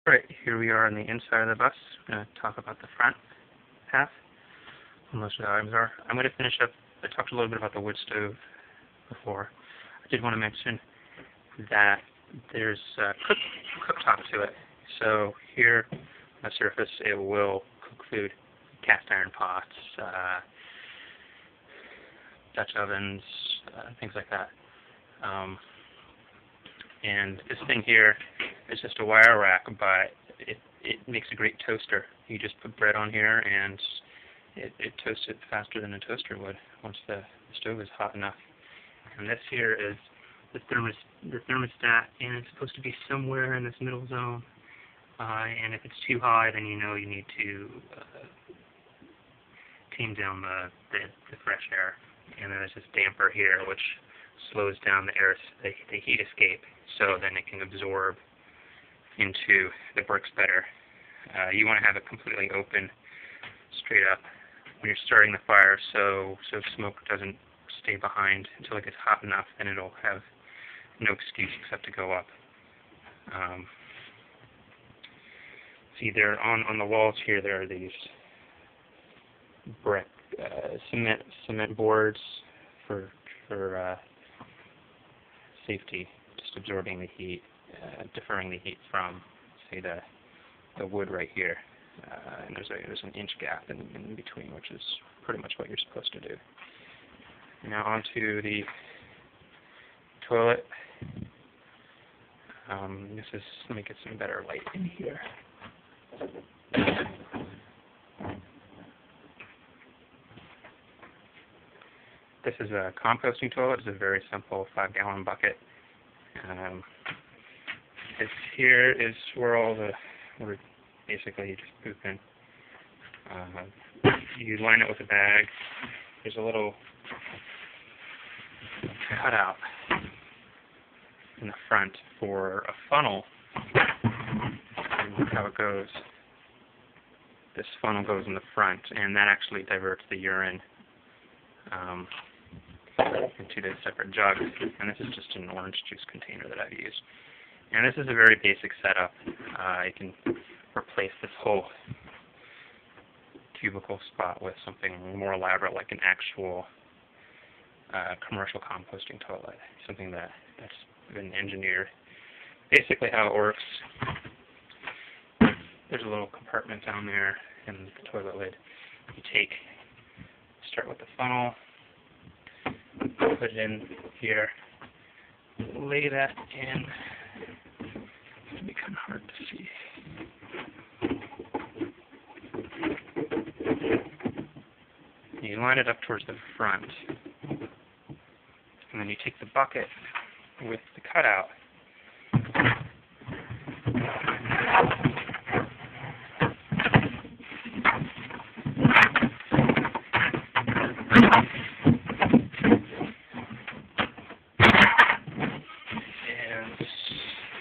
Right, here we are on the inside of the bus. I'm going to talk about the front half, where most of the items are. I'm going to finish up, I talked a little bit about the wood stove before. I did want to mention that there's a cooktop to it. So here on the surface it will cook food, cast iron pots, Dutch ovens, things like that. And this thing here is just a wire rack, but it makes a great toaster. You just put bread on here and it toasts it faster than a toaster would once the stove is hot enough. And this here is the thermostat, and it's supposed to be somewhere in this middle zone. And if it's too high, then you know you need to tame down the fresh air. And then there's this damper here, which slows down the heat escape, so then it can absorb into the bricks better. You want to have it completely open, straight up, when you're starting the fire, so smoke doesn't stay behind until it gets hot enough. Then it'll have no excuse except to go up. See, there on the walls here, there are these brick cement boards for safety, just absorbing the heat, deferring the heat from, say, the wood right here. And there's an inch gap in between, which is pretty much what you're supposed to do. Now onto the toilet. Let me get some better light in here. This is a composting toilet. It's a very simple 5-gallon bucket. This here is where where basically you just poop in. You line it with a bag. There's a little cutout in the front for a funnel. And look how it goes. This funnel goes in the front, and that actually diverts the urine into the separate jugs. And this is just an orange juice container that I've used. And this is a very basic setup. You can replace this whole cubicle spot with something more elaborate, like an actual commercial composting toilet, something that's been engineered. Basically how it works, there's a little compartment down there in the toilet lid. You start with the funnel, put it in here, lay that in. It's going to be kind of hard to see. You line it up towards the front, and then you take the bucket with the cutout,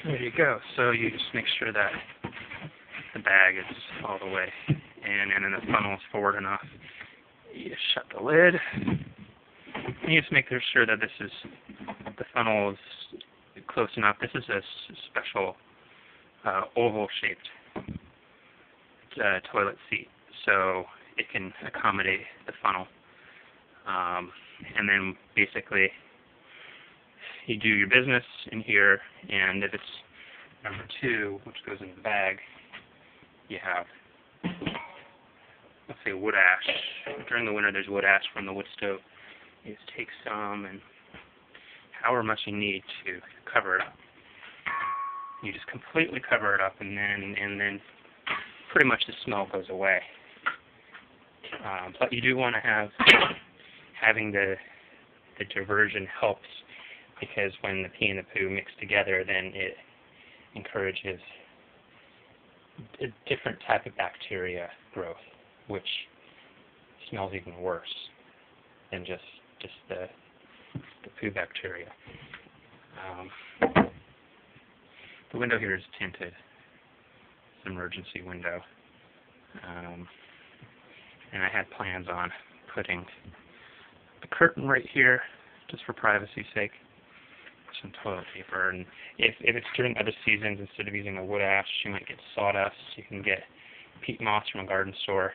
there you go. So you just make sure that the bag is all the way in, and then the funnel is forward enough. You just shut the lid, and you just make sure that the funnel is close enough. This is a special oval-shaped toilet seat, so it can accommodate the funnel. And then basically you do your business in here, and if it's number 2, which goes in the bag, you have, let's say, wood ash. During the winter there's wood ash from the wood stove. You just take some and however much you need to cover it up. You just completely cover it up, and then pretty much the smell goes away. But you do want to having the diversion helps, because when the pee and the poo mix together, then it encourages a different type of bacteria growth, which smells even worse than just the poo bacteria. The window here is tinted. It's an emergency window. And I had plans on putting a curtain right here, just for privacy's sake. some toilet paper. And if it's during other seasons, instead of using a wood ash, you might get sawdust. You can get peat moss from a garden store,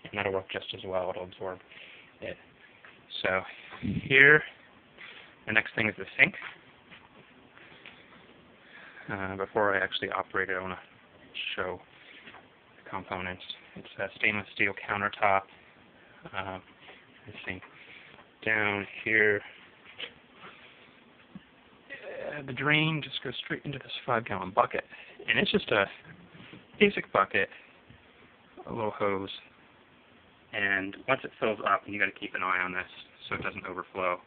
and that'll work just as well. It'll absorb it. So here, the next thing is the sink. Before I actually operate it, I want to show the components. It's a stainless steel countertop. Let's see. Down here, the drain just goes straight into this 5-gallon bucket. And it's just a basic bucket, a little hose. And once it fills up, and you got to keep an eye on this so it doesn't overflow.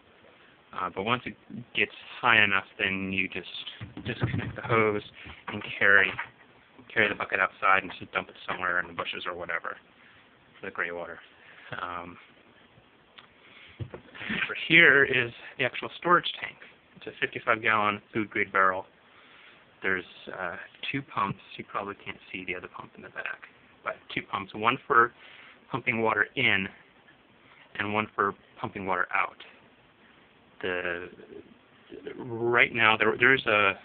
But once it gets high enough, then you just disconnect the hose and carry the bucket outside and just dump it somewhere in the bushes or whatever for the gray water. Over here is the actual storage tank. It's a 55-gallon food-grade barrel. There's 2 pumps. You probably can't see the other pump in the back, but 2 pumps, one for pumping water in and one for pumping water out. Right now there's a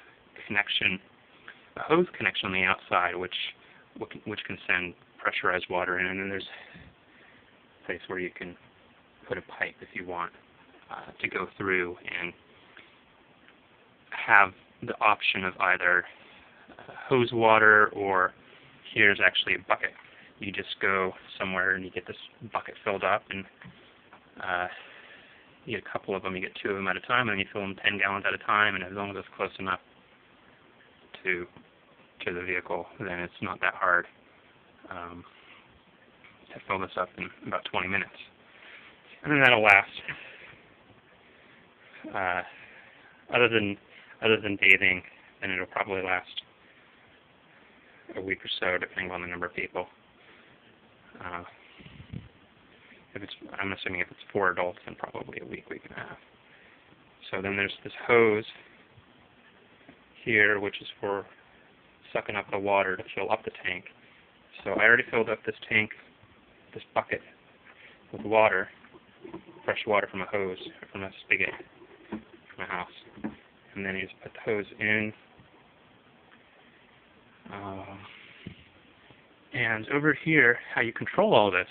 connection, a hose connection on the outside, which can send pressurized water in, and then there's a place where you can put a pipe if you want to go through and have the option of either hose water, or here's actually a bucket. You just go somewhere and you get this bucket filled up, and you get a couple of them. You get 2 of them at a time, and then you fill them 10 gallons at a time, and as long as it's close enough to the vehicle, then it's not that hard to fill this up in about 20 minutes. And then that'll last. Other than bathing, then it'll probably last a week or so, depending on the number of people. I'm assuming if it's 4 adults, then probably a week and a half. So then there's this hose here, which is for sucking up the water to fill up the tank. So I already filled up this tank, this bucket, with water, fresh water from a hose, from a spigot from a house. And then you just put the hose in. And over here, how you control all this,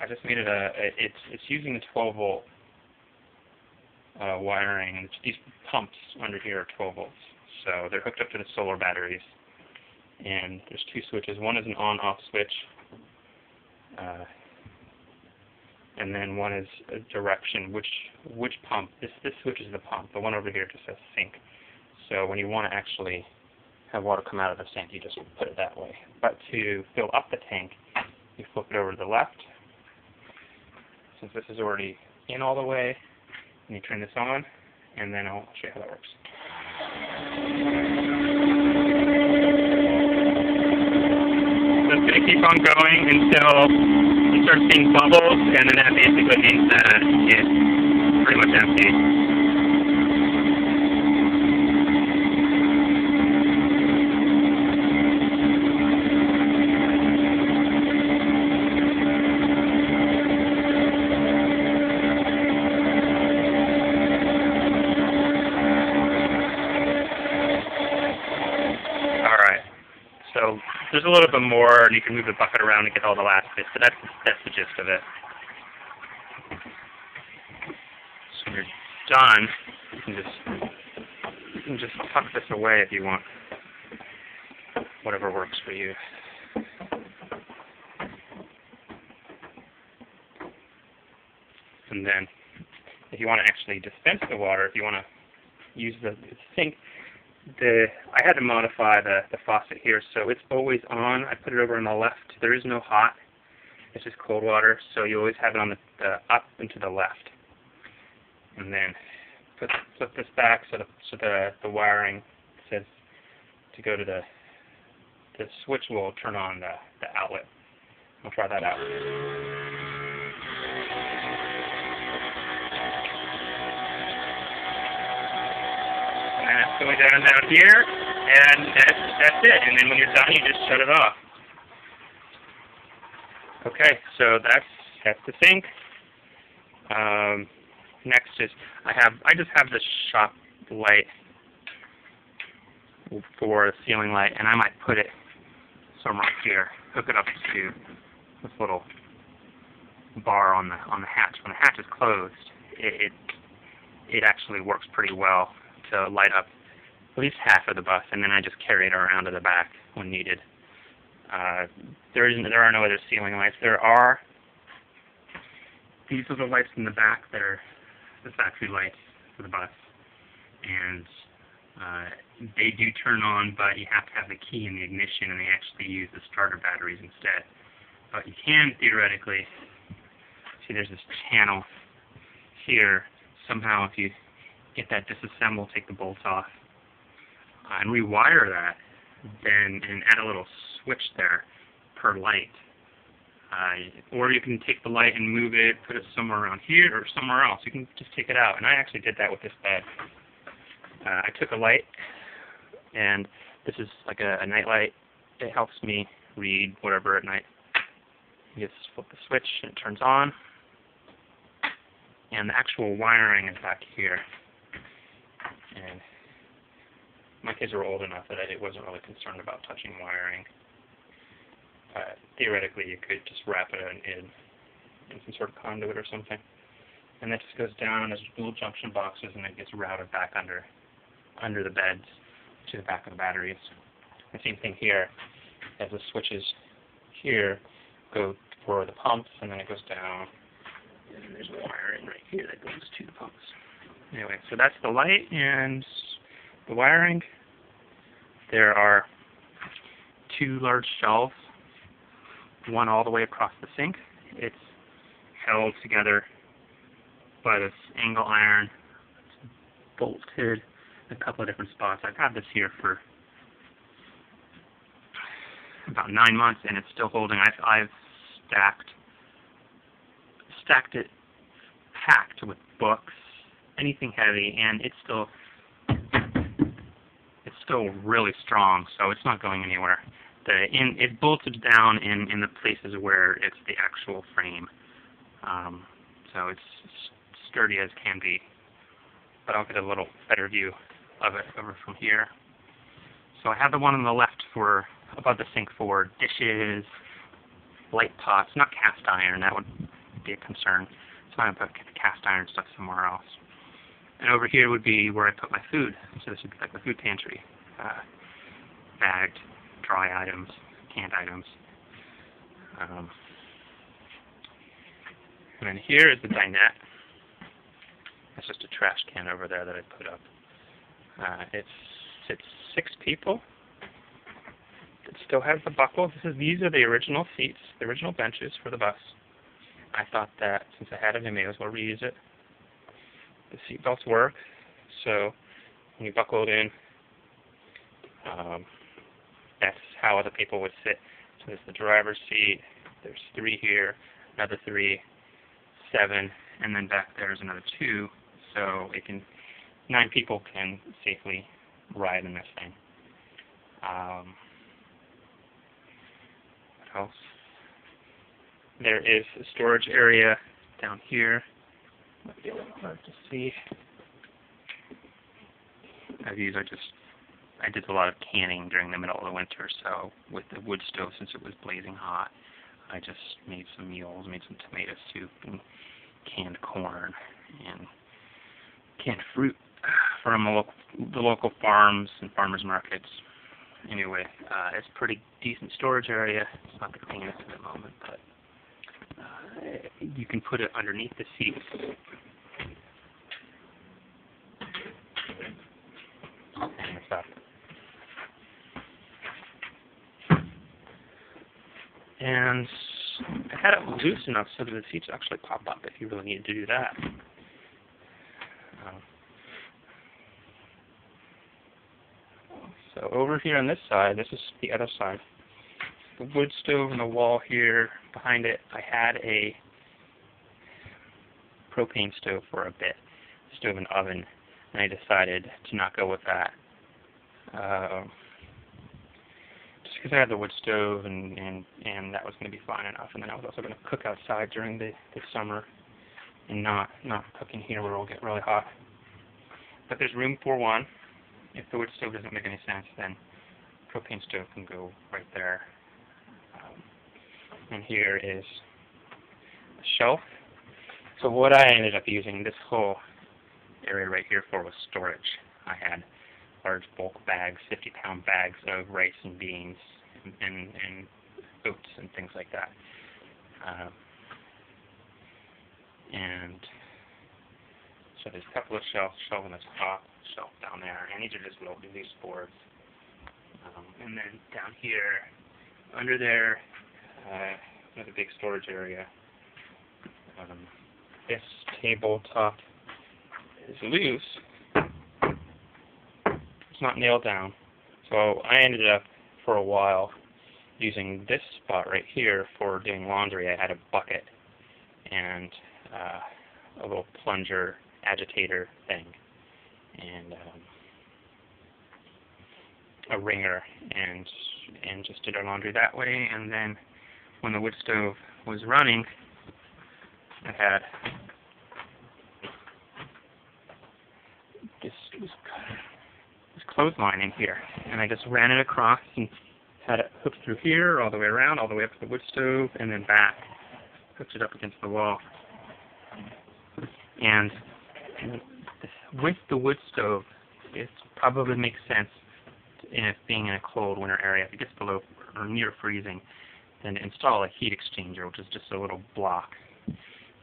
I just made it it's using the 12-volt wiring, and these pumps under here are 12 volts. So they're hooked up to the solar batteries. And there's 2 switches. One is an on-off switch, and then one is a direction, which pump. This switch is the pump. The one over here just says sink. So when you want to actually have water come out of the sink, you just put it that way. But to fill up the tank, you flip it over to the left. Since this is already in all the way, and you turn this on, and then I'll show you how that works. So it's going to keep on going until you start seeing bubbles, and then that basically means that it's pretty much empty. So there's a little bit more, and you can move the bucket around and get all the last bits, but that's the gist of it. So when you're done, you can just tuck this away if you want, whatever works for you. And then, if you want to actually dispense the water, if you want to use the sink, I had to modify the faucet here, so it's always on. I put it over on the left. There is no hot. It's just cold water, so you always have it on the up and to the left. And then flip this back so the wiring says to go to the switch will turn on the outlet. We'll try that out. And it's going down here, and that's it. And then when you're done, you just shut it off. Okay, so that's the sink. Next is I just have the the light for the ceiling light, and I might put it somewhere up here, hook it up to this little bar on the hatch. When the hatch is closed, it actually works pretty well to light up at least half of the bus, and then I just carry it around to the back when needed. There are no other ceiling lights. These are the lights in the back that are the factory lights for the bus, and they do turn on, but you have to have the key in the ignition, and they actually use the starter batteries instead. But you can theoretically see there's this channel here. Somehow, if you get that disassembled, take the bolts off, and rewire that, then and add a little switch there per light. Or you can take the light and move it, put it somewhere around here or somewhere else. You can just take it out. And I actually did that with this bed. I took a light, and this is like a night light. It helps me read whatever at night. You just flip the switch and it turns on. And the actual wiring is back here. And my kids were old enough that I wasn't really concerned about touching wiring. Theoretically, you could just wrap it in some sort of conduit or something. And that just goes down as dual junction boxes, and it gets routed back under the beds to the back of the batteries. The same thing here, as the switches here go for the pumps, and then it goes down, and there's wiring right here that goes to the pumps. Anyway, so that's the light and the wiring. There are two large shelves, one all the way across the sink. It's held together by this angle iron. It's bolted in a couple of different spots. I've had this here for about 9 months, and it's still holding. I've stacked it packed with books, anything heavy, and it's still really strong, so it's not going anywhere. It bolted down in the places where it's the actual frame, so it's sturdy as can be. But I'll get a little better view of it over from here. So I have the one on the left for above the sink for dishes, light pots, not cast iron. That would be a concern. So I'm going to put the cast iron stuff somewhere else. And over here would be where I put my food. So this would be like the food pantry. Bagged, dry items, canned items. And then here is the dinette. That's just a trash can over there that I put up. It's 6 people. It still has the buckle. These are the original seats, the original benches for the bus. I thought that since I had it, I may as well reuse it. The seat belts work, so when you buckle it in, that's how other people would sit. So there's the driver's seat, there's 3 here, another 3, 7, and then back there's another 2, so 9 people can safely ride in this thing. What else? There is a storage area down here. Might be a little hard to see. I did a lot of canning during the middle of the winter, so with the wood stove, since it was blazing hot, I just made some meals, made some tomato soup and canned corn and canned fruit from the local farms and farmers markets. Anyway, it's a pretty decent storage area. It's not the cleanest at the moment, but you can put it underneath the seats. And it's up. And I had it loose enough so that the seats actually pop up if you really needed to do that. So over here on this side, this is the other side. The wood stove on the wall here, behind it, I had a propane stove for a bit, stove and oven, and I decided to not go with that. Just because I had the wood stove and that was going to be fine enough, and then I was also going to cook outside during the summer and not cook in here where it'll get really hot. but there's room for one. If the wood stove doesn't make any sense, then propane stove can go right there. And here is a shelf. So what I ended up using this whole area right here for was storage. I had large bulk bags, 50-pound bags of rice and beans and oats and things like that. And so there's a couple of shelf on the top, shelf down there, and these are just little loose boards. And then down here, under there, another big storage area. This tabletop is loose. It's not nailed down. So I ended up, for a while, using this spot right here for doing laundry. I had a bucket and a little plunger agitator thing, and a wringer, and just did our laundry that way. And then when the wood stove was running, I had this clothesline in here, and I just ran it across and had it hooked through here, all the way around, all the way up to the wood stove, and then back. Hooked it up against the wall. And with the wood stove, it probably makes sense, if being in a cold winter area, if it gets below or near freezing, then install a heat exchanger, which is just a little block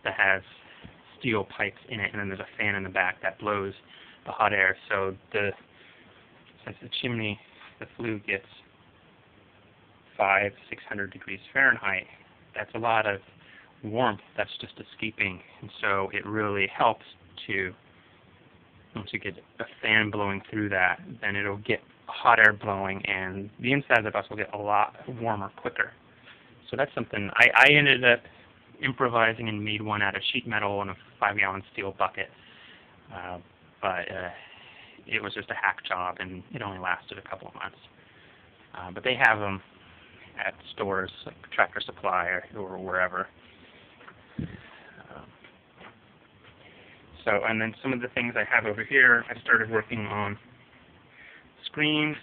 that has steel pipes in it, and then there's a fan in the back that blows the hot air. So since the chimney, the flue gets 500-600 degrees Fahrenheit, that's a lot of warmth that's just escaping, and so it really helps to, once you get a fan blowing through that, then it'll get hot air blowing, and the inside of the bus will get a lot warmer quicker. So that's something I ended up improvising and made one out of sheet metal and a 5-gallon steel bucket, but it was just a hack job, and it only lasted a couple of months. But they have them at stores like Tractor Supply or wherever. So, and then some of the things I have over here, I started working on screens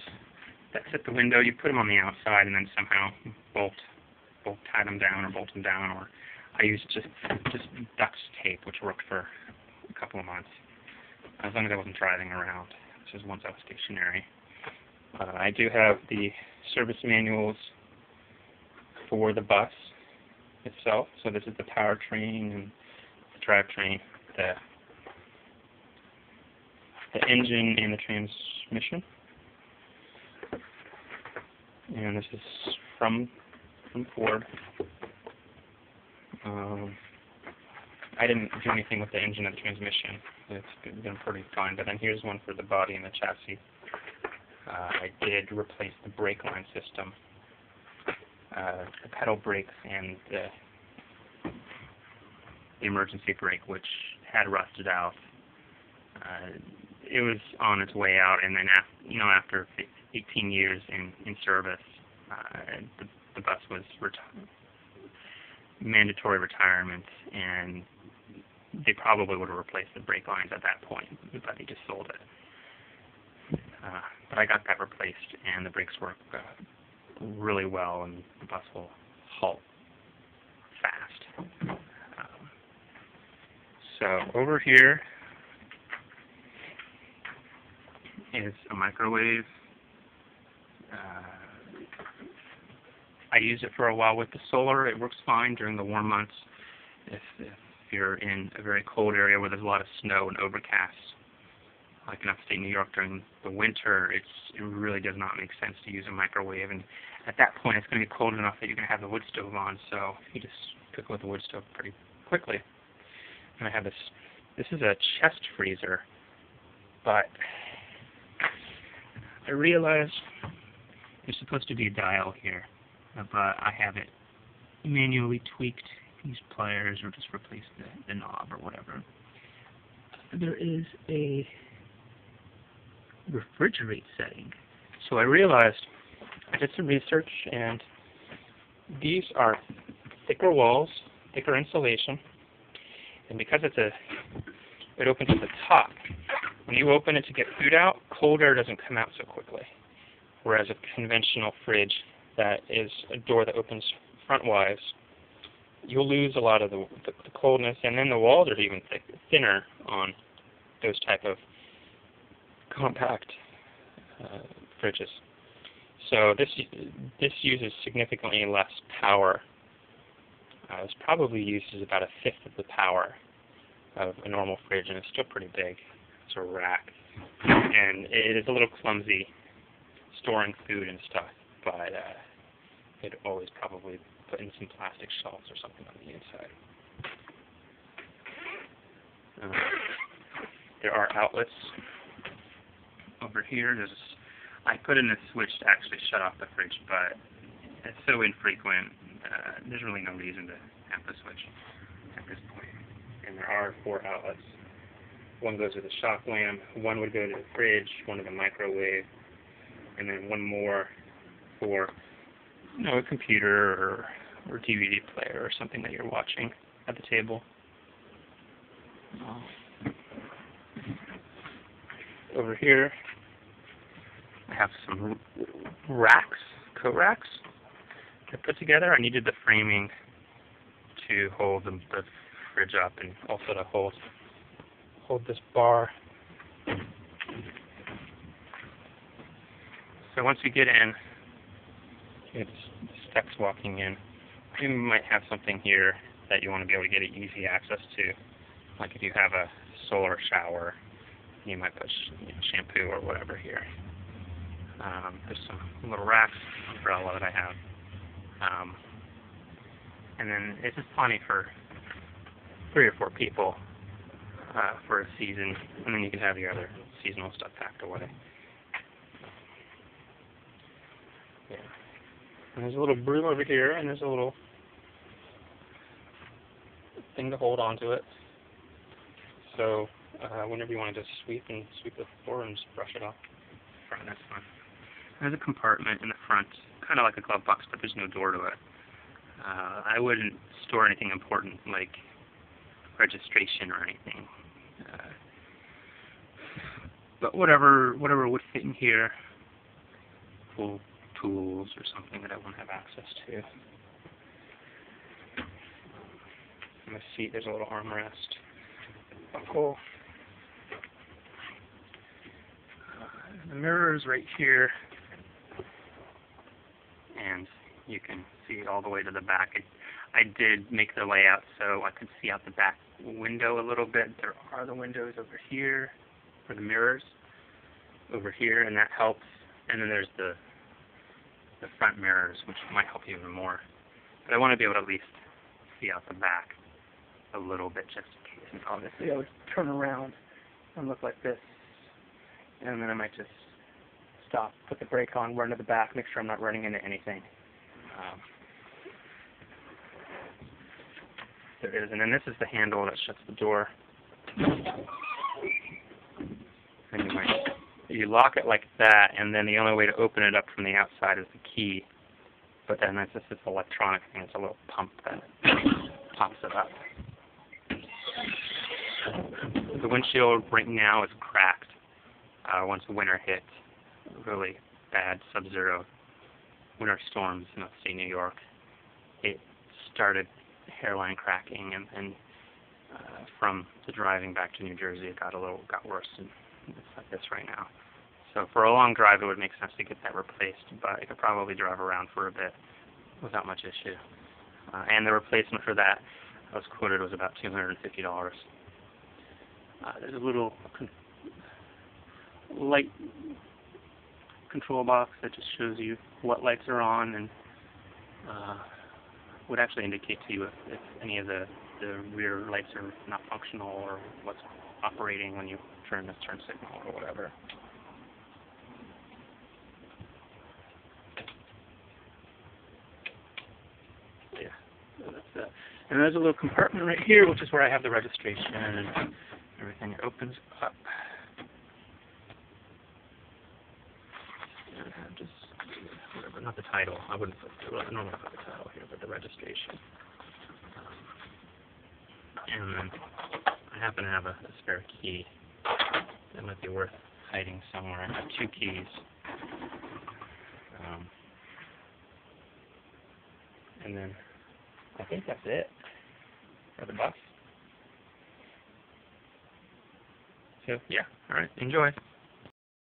that fit the window. You put them on the outside and then somehow bolt tie them down or bolt them down, or I used just duct tape, which worked for a couple of months, as long as I wasn't driving around, which is once I was stationary. I do have the service manuals for the bus itself. So this is the powertrain and the drivetrain, the engine and the transmission. And this is from Ford. I didn't do anything with the engine or the transmission. It's been pretty fine. But then here's one for the body and the chassis. I did replace the brake line system, the pedal brakes, and the emergency brake, which had rusted out. It was on its way out, and then after 18 years in service, the bus was mandatory retirement, and they probably would have replaced the brake lines at that point, but they just sold it. But I got that replaced, and the brakes work really well, and the bus will halt fast. So over here is a microwave. I used it for a while with the solar. It works fine during the warm months. If you're in a very cold area where there's a lot of snow and overcast, like in upstate New York during the winter, it really does not make sense to use a microwave. And at that point, it's going to be cold enough that you're going to have the wood stove on, so you just cook with the wood stove pretty quickly. And I have this. This is a chest freezer, but I realized there's supposed to be a dial here, but I have it manually tweaked, these pliers, or just replaced the knob or whatever. There is a refrigerate setting. So I realized, I did some research, and these are thicker walls, thicker insulation, and because it opens at the top, When you open it to get food out, cold air doesn't come out so quickly. Whereas a conventional fridge that is a door that opens frontwise, you'll lose a lot of the coldness, and then the walls are even thinner on those type of compact fridges. So this uses significantly less power. This probably uses about a fifth of the power of a normal fridge, and it's still pretty big. It's a rack, and it is a little clumsy storing food and stuff, but it'd always probably put in some plastic shelves or something on the inside. There are outlets over here. I put in a switch to actually shut off the fridge, but it's so infrequent, there's really no reason to have the switch at this point. And there are 4 outlets. One goes to the shock lamp, one would go to the fridge, one to the microwave, and then one more for a computer or DVD player or something that you're watching at the table. Over here, I have some racks, coat racks, I put together. I needed the framing to hold the fridge up, and also to hold this bar. So once you get in, it's steps walking in. You might have something here that you want to be able to get easy access to. Like if you have a solar shower, you might put shampoo or whatever here. There's some little racks, umbrella that I have. And then it's just plenty for 3 or 4 people for a season, and then you can have your other seasonal stuff packed away. Yeah. And there's a little broom over here, and there's a little thing to hold onto it. So whenever you want to just sweep the floor and just brush it off front, that's fine. There's a compartment in the front, kind of like a glove box, but there's no door to it. I wouldn't store anything important like registration or anything. But whatever would fit in here, full tools or something that I won't have access to. On the seat, there's a little armrest. Buckle. The mirror is right here, and you can see it all the way to the back. I did make the layout so I could see out the back window a little bit. There are the windows over here, or the mirrors over here, and that helps. And then there's the front mirrors, which might help you even more. But I want to be able to at least see out the back a little bit, just in case. And obviously I would turn around and look like this, and then I might just stop, put the brake on, run to the back, make sure I'm not running into anything. There is, and then this is the handle that shuts the door. And you lock it like that, and then the only way to open it up from the outside is the key. But then it's just this electronic thing. It's a little pump that pops it up. The windshield right now is cracked. Once the winter hit, really bad sub-zero winter storms in upstate New York, it started hairline cracking, and from the driving back to New Jersey, it got worse, and it's like this right now. So for a long drive, it would make sense to get that replaced, but I could probably drive around for a bit without much issue. And the replacement for that, I was quoted, was about $250. There's a little light control box that just shows you what lights are on, and would actually indicate to you if any of the rear lights are not functional, or what's operating when you turn the turn signal or whatever. Yeah, so that's that. And there's a little compartment right here, which is where I have the registration and everything. It opens up. And I have just whatever, not the title. I wouldn't normally put the title here, but the registration. And then I happen to have a spare key That might be worth hiding somewhere. I have 2 keys. And then I think that's it for the bus. So yeah, alright, enjoy.